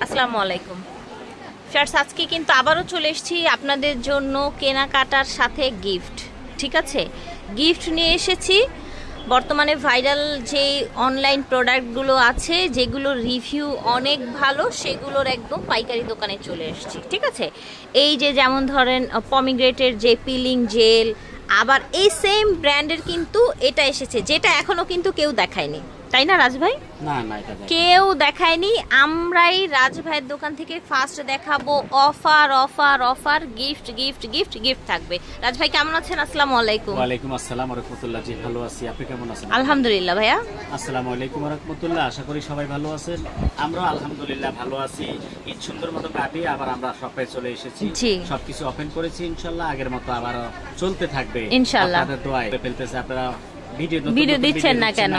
আসসালামু আলাইকুম ফ্রেন্ডস, আজকে কিন্তু আবারও চলে এসেছি আপনাদের জন্য কেনাকাটার সাথে গিফট। ঠিক আছে, গিফট নিয়ে এসেছি। বর্তমানে ভাইরাল যে অনলাইন প্রোডাক্টগুলো আছে, যেগুলো রিভিউ অনেক ভালো, সেগুলোর একদম পাইকারি দোকানে চলে এসেছি। ঠিক আছে, এই যে যেমন ধরেন পমিগ্রেটের যে পিলিং জেল, আবার এই সেম ব্র্যান্ডের কিন্তু এটা এসেছে, যেটা এখনও কিন্তু কেউ দেখায়নি, তাই না রাজ ভাই? না না, এটা কেউ দেখায়নি, আমরাই রাজ ভাইয়ের দোকান থেকে ফার্স্ট দেখাবো। Offer offer offer, gift gift gift gift থাকবে। রাজ ভাই কেমন আছেন? আসসালামু আলাইকুম। ওয়ালাইকুম আসসালাম ওয়া রাহমাতুল্লাহ। জি ভালো আছি, আপনি কেমন আছেন? আলহামদুলিল্লাহ ভাইয়া। আসসালামু আলাইকুম ওয়া রাহমাতুল্লাহ। আশা করি সবাই ভালো আছেন। আমরা আলহামদুলিল্লাহ ভালো আছি। ঈদ সুন্দর মতো কাটিয়ে আবার আমরা শপে চলে এসেছি। সবকিছু ওপেন করেছি, ইনশাআল্লাহ আগের মতো আবার চলতে থাকবে ইনশাআল্লাহ। আপনাদের দোয়ায় ফেলতেছে। আপনারা ভিডিও দিচ্ছেন না কেন?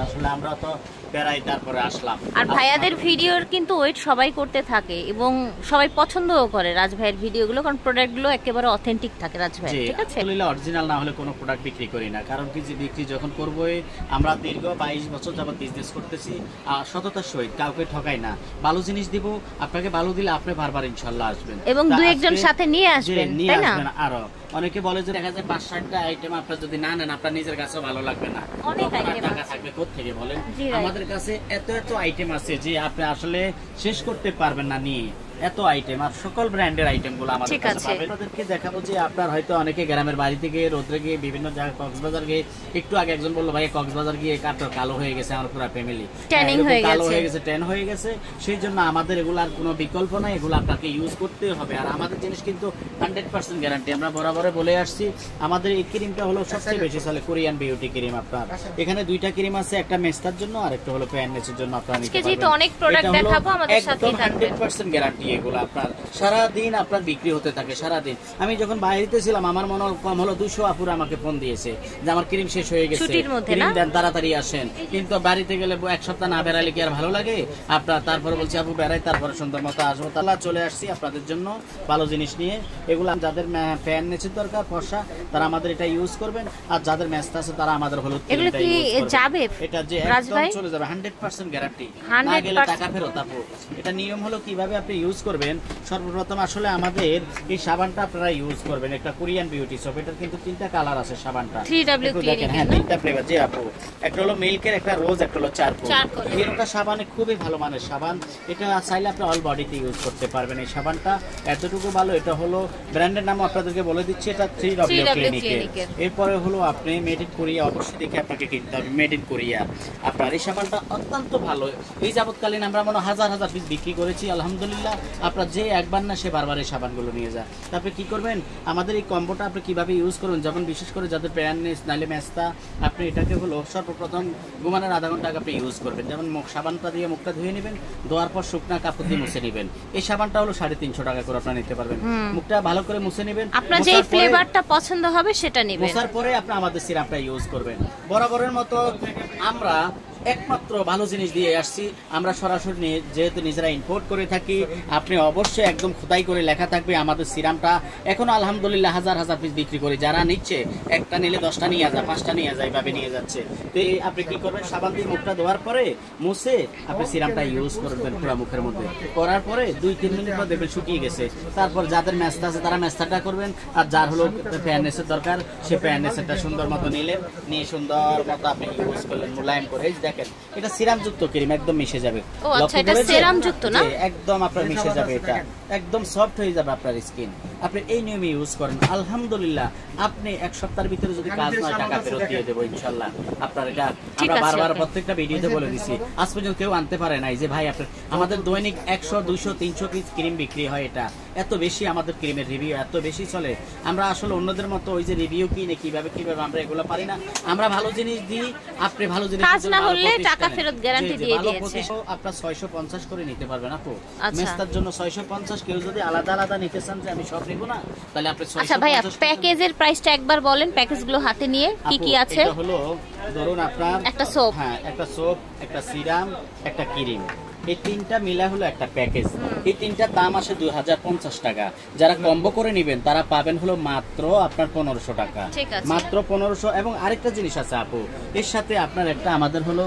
আসলে আমরা তো বেড়াই, তারপরে আসলাম। আর ভাইয়াদের ভিডিওর কিন্তু ওয়েট সবাই করতে থাকে এবং সবাই পছন্দও করে রাজ ভাইয়ের ভিডিওগুলো, কারণ প্রোডাক্টগুলো একেবারে অথেন্টিক থাকে রাজ ভাই। ঠিক আছে, আসলে অরিজিনাল না হলে কোনো প্রোডাক্ট বিক্রি করি না। কারণ কি, যে বিক্রি যখন করবোই, আমরা দীর্ঘ 22 বছর যাবত বিজনেস করতেছি, সততার সহিত কাউকে ঠকাই না। ভালো জিনিস দিব, আপনাকে ভালো দিলে আপনি বারবার ইনশাআল্লাহ আসবেন এবং দুই একজন সাথে নিয়ে আসবেন, তাই না? আরো অনেকে বলে যে দেখা যায় 5-6টা আইটেম আপনার যদি না নেন, আপনার নিজের কাছেও ভালো লাগবে না। অনেক আইটেম টাকা থাকবে কোত্থেকে বলেন? আমাদের কাছে এত এত আইটেম আছে যে আপনি আসলে শেষ করতে পারবেন না নিয়ে। এত আইটেম, আর সকল ব্র্যান্ডের আইটেম গুলো আমাদের কাছে পাবেন। আপনাদেরকে দেখাবো যে আপনার হয়তো অনেকে গ্রামের বাড়ি থেকে রোদ্রে গিয়ে বিভিন্ন জায়গায়, কক্সবাজার গিয়ে, একটু আগে একজন বললো ভাই কক্সবাজার গিয়ে কাটো কালো হয়ে গেছে আমার পুরো ফ্যামিলি, কালো হয়ে গেছে, ট্যান হয়ে গেছে। সেই জন্য আমাদের এগুলার কোনো বিকল্প নাই, এগুলো আপনাকে ইউজ করতে হবে। আর আমাদের জিনিস কিন্তু 100% গ্যারান্টি। আমরা বরাবরে বলে আসছি, আমাদের এই ক্রিমটা হলো সবচেয়ে বেশি চলে, কোরিয়ান বিউটি ক্রিম। আপনার এখানে দুইটা ক্রিম আছে, একটা মেস্তার জন্য আর একটা হলো প্যাননেসের জন্য। আপনারা নিতে পারবেন। অনেক প্রোডাক্ট দেখাবো, আমাদের সাথে থাকবেন। 100% গ্যারান্টি এগুলো। আপনার সারা দিন আপনার বিক্রি হতে থাকে, সারা দিন। আমি যখন বাইরেতে ছিলাম, আমার মনে কম হলো 200 আপুরা আমাকে ফোন দিয়েছে যে আমার ক্রিম শেষ হয়ে গেছে, ক্রিম দেন, তাড়াতাড়ি আসেন। কিন্তু বাড়িতে গেলে 1 সপ্তাহ না বেড়ালে কি আর ভালো লাগে আপনার? তারপরে বলছি আপু বেড়াই, তারপরে সুন্দর মতো আসবো। তাহলে চলে আসছি আপনাদের জন্য ভালো জিনিস নিয়ে। এগুলো যাদের ফ্যান নেচের দরকার ফর্সা, তারা আমাদের এটা ইউজ করবেন। আর যাদের মেস্তা আছে তারা আমাদের হলো এটা যে একদম চলে যাবে, 100% গ্যারান্টি। না গেলে টাকা ফেরত। আপু এটা নিয়ম হলো কিভাবে আপনি ইউজ করবেন। সর্বপ্রথম আসলে আমাদের এই সাবানটা আপনারা ইউজ করবেন, একটা কোরিয়ান বিউটি সোপ। এটার কিন্তু 3টা কালার আছে সাবানটা, 3W ক্লিনিক। হ্যাঁ, 3টা ফ্লেভার। জি আপু, একটা হলো মিল্কের, একটা রোজ, একটা হলো চারকোল। এরকম সাবানে খুবই ভালো মানের সাবান। এটা চাইলে আপনি অল বডিতে ইউজ করতে পারবেন। এই সাবানটা এতটুকু ভালো। এটা হলো ব্র্যান্ডের নাম আপনাদেরকে বলে দিচ্ছি, এটা 3W ক্লিনিকের। এরপরে হলো আপনি মেড ইন কোরিয়া, অবশ্যই দেখে আপনাকে কিনতে হবে, মেড ইন কোরিয়া। আপনার এই সাবানটা অত্যন্ত ভালো। এই যাবৎকালীন আমরা মনে হাজার হাজার পিস বিক্রি করেছি আলহামদুলিল্লাহ। আপনার যে একবার না সে বারবার এই সাবানগুলো নিয়ে যায়। তারপরে কি করবেন, আমাদের এই কম্বোটা আপনি কিভাবে ইউজ করবেন, যেমন বিশেষ করে যাদের প্যাননেস নাইলে মেস্তা, আপনি এটাকে হলো সর্বপ্রথম ঘুমানোর আধা ঘন্টা আগে আপনি ইউজ করবেন। যেমন সাবানটা দিয়ে মুখটা ধুয়ে নেবেন, ধোয়ার পর শুকনা কাপড় দিয়ে মুছে নেবেন। এই সাবানটা হলো 350 টাকা করে আপনারা নিতে পারবেন। মুখটা ভালো করে মুছে নেবেন, আপনার যে ফ্লেভারটা পছন্দ হবে সেটা নেবেন। মুছার পরে আপনি আমাদের সিরাপটা ইউজ করবেন। বরাবরের মতো আমরা একমাত্র ভালো জিনিস দিয়ে আসছি। আমরা সরাসরি যেহেতু নিজেরা ইম্পোর্ট করে থাকি, আপনি অবশ্যই একদম খোদাই করে লেখা থাকবে আমাদের সিরামটা। এখন আলহামদুলিল্লাহ হাজার হাজার পিস বিক্রি করি। যারা নিচ্ছে, একটা নিলে 10টা নিয়ে যায়, 5টা নিয়ে যায়, এইভাবে নিয়ে যাচ্ছে। তো আপনি কি করবেন, সাবান দিয়ে মুখটা ধোয়ার পরে মুছে আপনি সিরামটা ইউজ করবেন পুরো মুখের মধ্যে। করার পরে 2-3 মিনিট পর দেখবেন শুকিয়ে গেছে। তারপর যাদের মেস্তা আছে তারা মেস্তাটা করবেন, আর যার হলো প্যাননেসের দরকার সে প্যাননেসেরটা সুন্দর মতো নিলেন, নিয়ে সুন্দর মতো আপনি ইউজ করলেন মুলায়ম করে। দেখেন এটা সিরাম যুক্ত ক্রিম, একদম মিশে যাবে। এটা সিরাম যুক্ত না, একদম আপনার মিশে যাবে। এটা একদম সফট হয়ে যাবে আপনার স্কিন। আপনি এই নিয়মে ইউজ করেন, আলহামদুলিল্লাহ আপনি 1 সপ্তাহের ভিতরে যদি কাজ নয়, টাকা ফেরত দিয়ে দেবো ইনশাআল্লাহ। আপনার এটা আমরা বারবার প্রত্যেকটা ভিডিওতে বলে দিছি, আজ পর্যন্ত কেউ আনতে পারে নাই যে ভাই আপনার। আমাদের দৈনিক 100, 200, 300 পিস ক্রিম বিক্রি হয়। এটা এত বেশি আমাদের ক্রিমের রিভিউ এত বেশি চলে। আমরা আসলে অন্যদের মতো ওই যে রিভিউ কিনে কিভাবে আমরা এগুলো পারি না। আমরা ভালো জিনিস দিই, আপনি ভালো জিনিস কাজ না হলে টাকা ফেরত গ্যারান্টি দিয়ে দিয়েছে। আপনারা 650 করে নিতে পারবেন আপু। মেস্তার জন্য 650। কেউ যদি আলাদা আলাদা নিতে চান যে আমি সব নেব না, তাহলে আপনি 650। আচ্ছা ভাইয়া, প্যাকেজের প্রাইসটা একবার বলেন, প্যাকেজগুলো হাতে নিয়ে কি কি আছে? এটা হলো ধরুন আপনার একটা সোপ, হ্যাঁ একটা সোপ, একটা সিরাম, একটা ক্রিম, এই 3টা মিলা হলো একটা প্যাকেজ। এই 3টার দাম আসে 2050 টাকা। যারা কম্বো করে নেবেন তারা পাবেন হলো মাত্র আপনার 1500 টাকা, মাত্র 1500। এবং আরেকটা জিনিস আছে আপু, এর সাথে আপনার একটা আমাদের হলো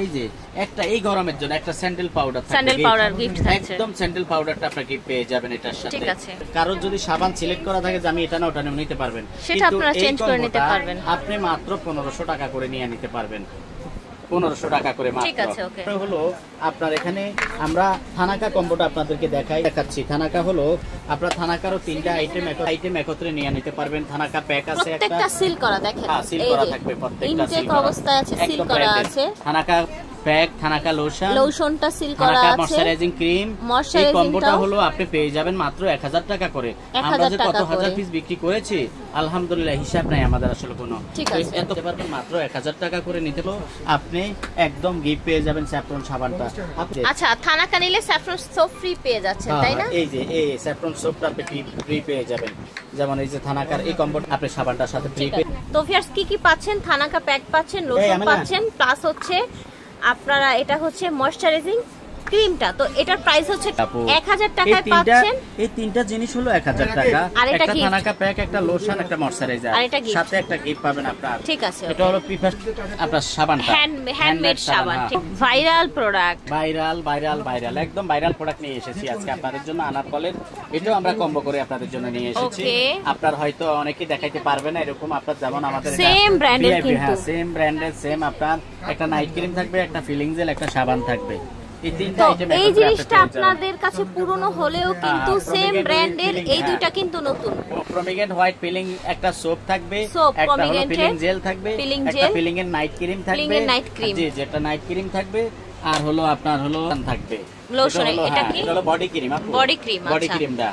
এই যে একটা এই গরমের জন্য একটা স্যান্ডেল পাউডার থাকবে, স্যান্ডেল পাউডার গিফট থাকছে, একদম স্যান্ডেল পাউডারটা আপনারা গিফট পেয়ে যাবেন এটার সাথে। ঠিক আছে। কারণ যদি সাবান সিলেক্ট করা থাকে যে আমি এটা না ওটা নিতে পারবেন, সেটা আপনারা চেঞ্জ করে নিতে পারবেন। আপনি মাত্র 1500 টাকা করে নিয়ে নিতে পারবেন, 1500 টাকা করে মাত্র। ঠিক আছে, ওকে। হলো আপনার এখানে আমরা থানাকা কম্বোটা আপনাদেরকে দেখাচ্ছি। থানাকা হলো আপনার থানাকারও 3টা আইটেম একত্রে নিয়ে নিতে পারবেন। থানাকা প্যাক আছে একটা, প্রত্যেকটা সিল করা, দেখেন সিল করা থাকবে, প্রত্যেকটা ইনটেক অবস্থায় আছে, সিল করা আছে। থানাকা প্যাক, থানাকা লোশনটা সিল করা আছে, ময়শ্চারাইজিং ক্রিম, এই কম্বোটা হলো আপনি পেয়ে যাবেন মাত্র 1000 টাকা করে। আমরা যে কত হাজার পিস বিক্রি করেছি আলহামদুলিল্লাহ হিসাব নাই আমাদের আসলে কোনো, এত পারবেন মাত্র 1000 টাকা করে নিতে হলো আপনি একদম গিফট পেয়ে যাবেন স্যাফরন সাবানটা। আচ্ছা, থানাকা নিলে স্যাফরন সোপ ফ্রি পেয়ে যাচ্ছেন, তাই না? এই যে এই স্যাফরন সোপটা আপনি ফ্রি পেয়ে যাবেন, যেমন এই যে থানাকার এই কম্বোটা আপনি সাবানটার সাথে ফ্রি পেয়ে। তো ভিউয়ার্স কি কি পাচ্ছেন? থানাকা প্যাক পাচ্ছেন, লোশন পাচ্ছেন, প্লাস হচ্ছে আপনারা এটা হচ্ছে ময়শ্চারাইজিং ক্রিমটা। তো এটার প্রাইস হচ্ছে 1000 টাকায় পাচ্ছেন। এই তিনটা জিনিস হলো 1000 টাকা, একটা থানাকা প্যাক, একটা লোশন, একটা ময়শ্চারাইজার, সাথে একটা গিফট পাবেন আপনারা। ঠিক আছে, এটা হলো প্রিফার আপনার সাবানটা, হ্যান্ডমেড সাবান, ভাইরাল প্রোডাক্ট, ভাইরাল একদম ভাইরাল প্রোডাক্ট নিয়ে এসেছি আজকে আপনাদের জন্য। আনারকলের এটাও আমরা কম্বো করে আপনাদের জন্য নিয়ে এসেছি। আপনার হয়তো অনেকে দেখাইতে পারবে না এরকম, আপনার যেমন আমাদের সেম ব্র্যান্ডের, কিন্তু সেম ব্র্যান্ডের সেম আপনার একটা নাইট ক্রিম থাকবে, একটা ফিলিং জেল, একটা সাবান থাকবে। এই জিনিসটা আপনাদের কাছে পুরনো হলেও কিন্তু সেম ব্র্যান্ডের, এই দুইটা কিন্তু নতুন। প্রমিগেন্ট হোয়াইট ফিলিং একটা সোপ থাকবে, একটা হলো ফিলিং জেল থাকবে, একটা ফিলিং এর নাইট ক্রিম থাকবে, জি যেটা নাইট ক্রিম থাকবে, আর হলো আপনার হলো থাকবে লোশন। এটা কি? এটা হলো বডি ক্রিম, বডি ক্রিমটা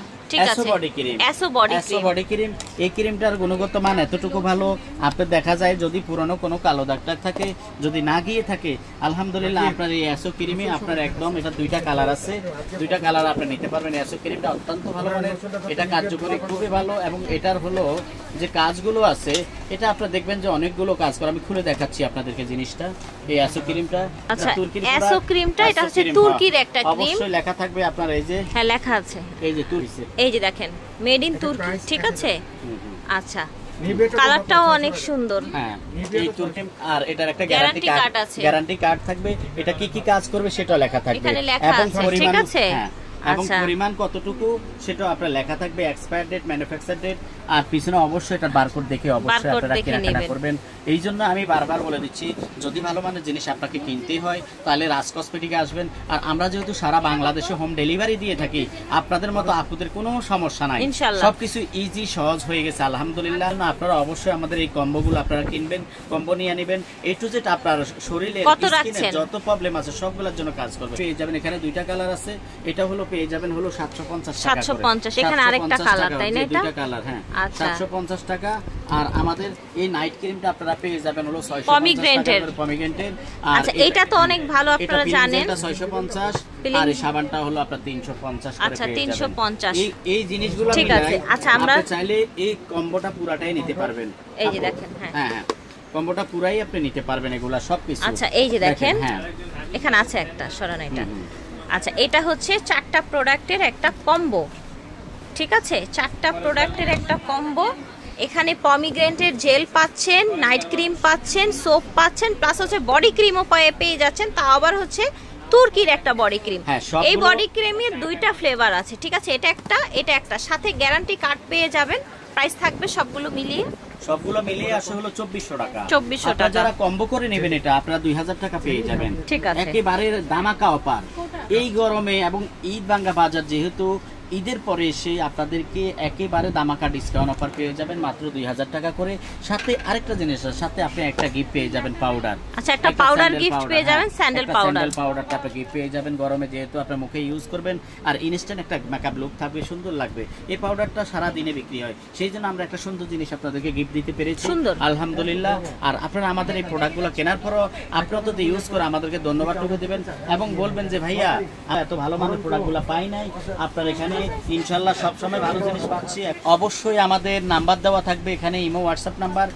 বডি ক্রিম। এই ক্রিমটার গুণগত মান এতটুকু ভালো, আপনার দেখা যায় যদি পুরনো কোনো কালো দাগ থাকে, যদি না গিয়ে থাকে আলহামদুলিল্লাহ আপনার এই অ্যাসো ক্রিমে আপনার একদম এটা 2টা কালার আছে, 2টা কালার আপনি নিতে পারবেন। অ্যাসো ক্রিমটা অত্যন্ত ভালো মানের, এটা কার্যকরী খুবই ভালো, এবং এটার হলো যে কাজগুলো আছে এটা আপনারা দেখবেন যে অনেকগুলো কাজ করে। আমি খুলে দেখাচ্ছি আপনাদেরকে জিনিসটা। এই অ্যাসো ক্রিমটা, আচ্ছা অ্যাসো ক্রিমটা এটা হচ্ছে তুর্কির একটা ক্রিম, অবশ্যই লেখা থাকবে আপনার এই যে, হ্যাঁ লেখা আছে এই যে তুর্কি, এই যে দেখেন মেড ইন তুর্কি, ঠিক আছে। আচ্ছা, কালারটাও অনেক সুন্দর। হ্যাঁ, এই তুর্কি, আর এটার একটা গ্যারান্টি কার্ড থাকবে। এটা কি কি কাজ করবে সেটা লেখা থাকবে, এখানে লেখা আছে, ঠিক আছে। এবং পরিমাণ কতটুকু সেটাও আপনার লেখা থাকবে, এক্সপায়ার ডেট, ম্যানুফ্যাকচার ডেট, আর পিছনে অবশ্যই এটা বারকোড দেখে অবশ্যই আপনারা কেনাকাটা করবেন। এই জন্য আমি বারবার বলে দিচ্ছি, যদি ভালো মানের জিনিস আপনাকে কিনতেই হয় তাহলে রাজ কসমেটিকে আসবেন। আর আমরা যেহেতু সারা বাংলাদেশে হোম ডেলিভারি দিয়ে থাকি, আপনাদের মতো আপুদের কোনো সমস্যা নাই, সবকিছু ইজি সহজ হয়ে গেছে আলহামদুলিল্লাহ। আপনারা অবশ্যই আমাদের এই কম্বোগুলো আপনারা কিনবেন, কম্বো নিয়ে নেবেন। এই টু জেড আপনার শরীরের স্কিনের যত প্রবলেম আছে সবগুলোর জন্য কাজ করবে। পেয়ে যাবেন এখানে 2টা কালার আছে, এটা হলো পেয়ে যাবেন হলো 750 টাকা, 750। এখানে আরেকটা কালার, তাই না? এটা 2টা কালার, হ্যাঁ 750 টাকা। আর আমাদের এই নাইট ক্রিমটা আপনারা পেয়ে যাবেন হলো 650 পমিগ্রেন্টের। আচ্ছা এটা তো অনেক ভালো, আপনারা জানেন, এটা 650, আর এই সাবানটা হলো আপনার 350 করে। আচ্ছা 350। এই জিনিসগুলো ঠিক আছে। আচ্ছা আমরা চাইলে এই কম্বোটা পুরাটাই নিতে পারবেন, এই যে দেখেন, হ্যাঁ কম্বোটা পুরাই আপনি নিতে পারবেন এগুলা সবকিছু। আচ্ছা এই যে দেখেন, এখানে আছে একটা সরানো এটা। আচ্ছা এটা হচ্ছে 4টা প্রোডাক্টের একটা কম্বো, ঠিক আছে, 4টা প্রোডাক্টের একটা কম্বো। এখানে পমিগ্রেন্টের জেল পাচ্ছেন, নাইট ক্রিম পাচ্ছেন, সোপ পাচ্ছেন, প্লাস হচ্ছে বডি ক্রিমও পেয়ে যাচ্ছেন, তা আবার হচ্ছে তুর্কির একটা বডি ক্রিম। এই বডি ক্রিমের 2টা ফ্লেভার আছে, ঠিক আছে, এটা একটা, সাথে গ্যারান্টি কার্ড পেয়ে যাবেন। প্রাইস থাকবে সবগুলো মিলিয়ে আসে হলো 2400 টাকা। 2400 টাকা। যারা কম্বো করে নেবেন এটা আপনারা 2000 টাকা পেয়ে যাবেন, ঠিক আছে, একেবারে দামাকা অফার এই গরমে। এবং ঈদ ভাঙ্গা বাজার যেহেতু, ঈদের পরে এসে আপনাদেরকে একেবারে দামাকা ডিসকাউন্ট অফার পেয়ে যাবেন মাত্র 2000 টাকা করে। সাথে আরেকটা জিনিস, সাথে আপনি একটা গিফট পেয়ে যাবেন পাউডার। আচ্ছা একটা পাউডার গিফট পেয়ে যাবেন, স্যান্ডেল পাউডারটা আপনি গিফট পেয়ে যাবেন গরমে, যেহেতু আপনার মুখে ইউজ করবেন। আর ইনস্ট্যান্ট একটা মেকআপ লুক থাকবে, সুন্দর লাগবে। এই পাউডারটা সারা দিনে বিক্রি হয়, সেই জন্য আমরা একটা সুন্দর জিনিস আপনাদেরকে গিফট দিতে পেরেছি আলহামদুলিল্লাহ। আর আপনারা আমাদের এই প্রোডাক্টগুলো কেনার পরও আপনারা তো ইউজ করে আমাদেরকে ধন্যবাদ টুকু দেবেন এবং বলবেন যে ভাইয়া এত ভালো মানের প্রোডাক্টগুলো পাই নাই, আপনার এখানে ইনশাল্লাহ সবসময় ভালো জিনিস পাচ্ছি। অবশ্যই আমাদের নাম্বার দেওয়া থাকবে এখানে, ইমো হোয়াটসঅ্যাপ নাম্বার।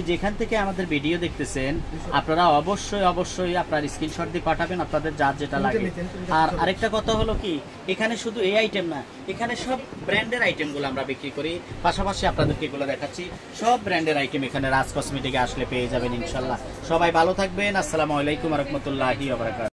যেখান থেকে আমাদের ভিডিও দেখতেছেন আপনারা অবশ্যই আপনার স্ক্রিনশট দিয়ে পাঠাবেন আপনাদের যার যেটা লাগে। আর আরেকটা কথা হলো কি, এখানে শুধু এই আইটেম না, এখানে সব ব্র্যান্ডের আইটেমগুলো আমরা বিক্রি করি, পাশাপাশি আপনাদেরকে এগুলো দেখাচ্ছি। সব ব্র্যান্ডের আইটেম এখানে রাজ কসমেটিকে আসলে পেয়ে যাবেন ইনশাল্লাহ। সবাই ভালো থাকবেন। আসসালামু আলাইকুম ওয়া রাহমাতুল্লাহি ওয়া বারাকাতুহু।